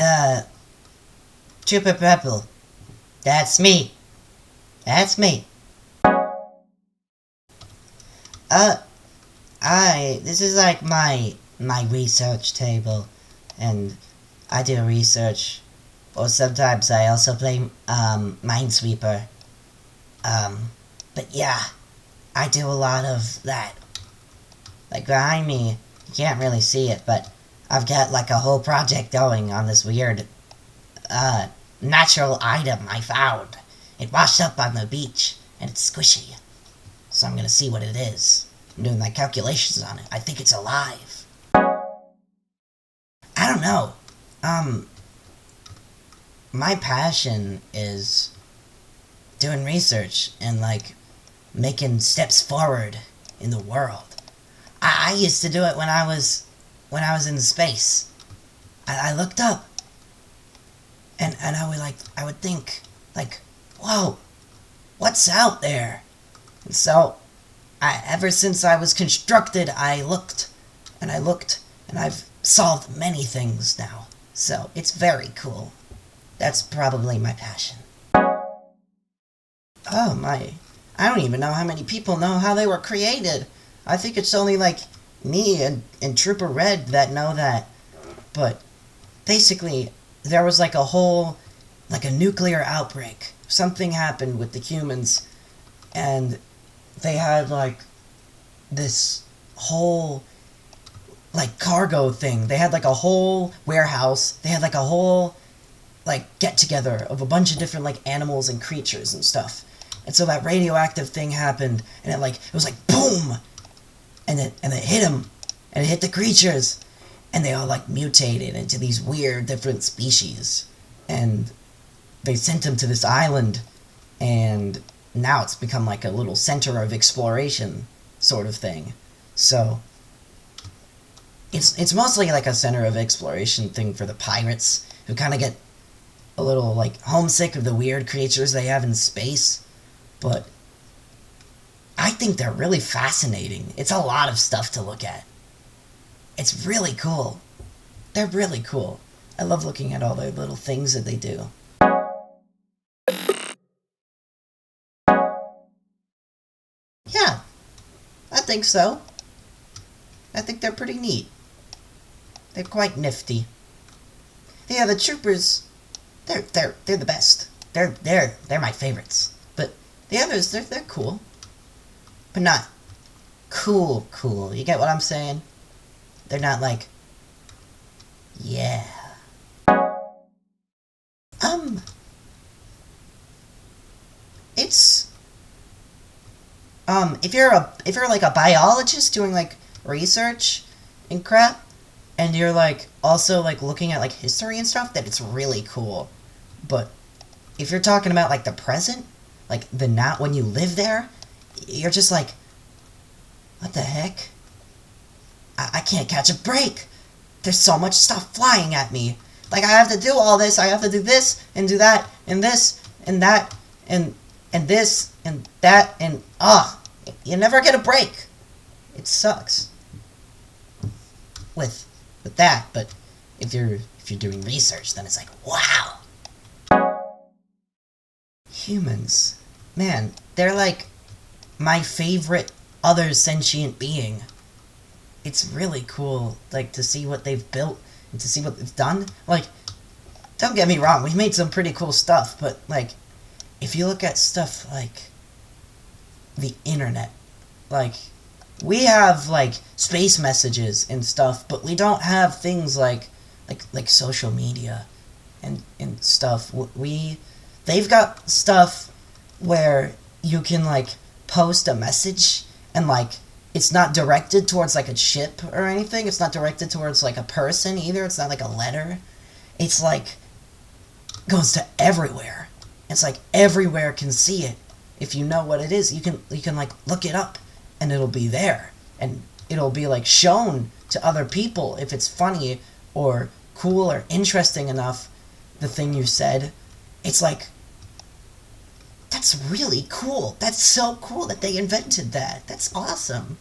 Uh, Trooper Purple. That's me. That's me. This is like my research table, and I do research, or sometimes I also play, Minesweeper. But yeah, I do a lot of that. Like, behind me, you can't really see it, but I've got, like, a whole project going on this weird, natural item I found. It washed up on the beach, and it's squishy. So I'm gonna see what it is. I'm doing my calculations on it. I think it's alive. I don't know. My passion is doing research and, like, making steps forward in the world. I used to do it when I was in space. I looked up, and I would think, like, whoa, what's out there? And so, ever since I was constructed, I looked, and I've solved many things now. So, it's very cool. That's probably my passion. Oh my, I don't even know how many people know how they were created. I think it's only, like, me and Trooper Red that know that. But, basically, there was, like, a nuclear outbreak. Something happened with the humans, and they had, like, this whole, like, cargo thing. They had, like, a whole warehouse. They had, like, a whole, like, get-together of a bunch of different, like, animals and creatures and stuff. And so that radioactive thing happened, and it was like, boom! And it hit him, and it hit the creatures, and they all, like, mutated into these weird different species. And they sent him to this island, and now it's become, like, a little center of exploration sort of thing. So, it's mostly, like, a center of exploration thing for the pirates, who kind of get a little, like, homesick of the weird creatures they have in space. But I think they're really fascinating. It's a lot of stuff to look at. It's really cool. They're really cool. I love looking at all the little things that they do. Yeah, I think so. I think they're pretty neat. They're quite nifty. Yeah, the troopers, they're the best. They're my favorites. But the others, they're cool. But not cool. You get what I'm saying? They're not like, yeah. It's, if you're like a biologist doing, like, research and crap, and you're, like, also, like, looking at, like, history and stuff, then it's really cool. But if you're talking about, like, the present, like, the now, when you live there, you're just like, what the heck? I can't catch a break. There's so much stuff flying at me. Like, I have to do all this, I have to do this, and do that, and this, and that, and this, and that, and, you never get a break. It sucks. With that, but if you're doing research, then it's like, wow. Humans. Man, they're like my favorite other sentient being. It's really cool, like, to see what they've built and to see what they've done. Like, don't get me wrong, we've made some pretty cool stuff, but, like, if you look at stuff like the internet, like, we have, like, space messages and stuff, but we don't have things like social media and stuff. They've got stuff where you can, like, post a message and, like, it's not directed towards, like, a ship or anything. It's not directed towards, like, a person either. It's not like a letter. It's, like, goes to everywhere. It's like everywhere can see it. If you know what it is, you can like, look it up, and it'll be there. And it'll be, like, shown to other people if it's funny or cool or interesting enough, the thing you said. It's like, that's really cool. That's so cool that they invented that. That's awesome.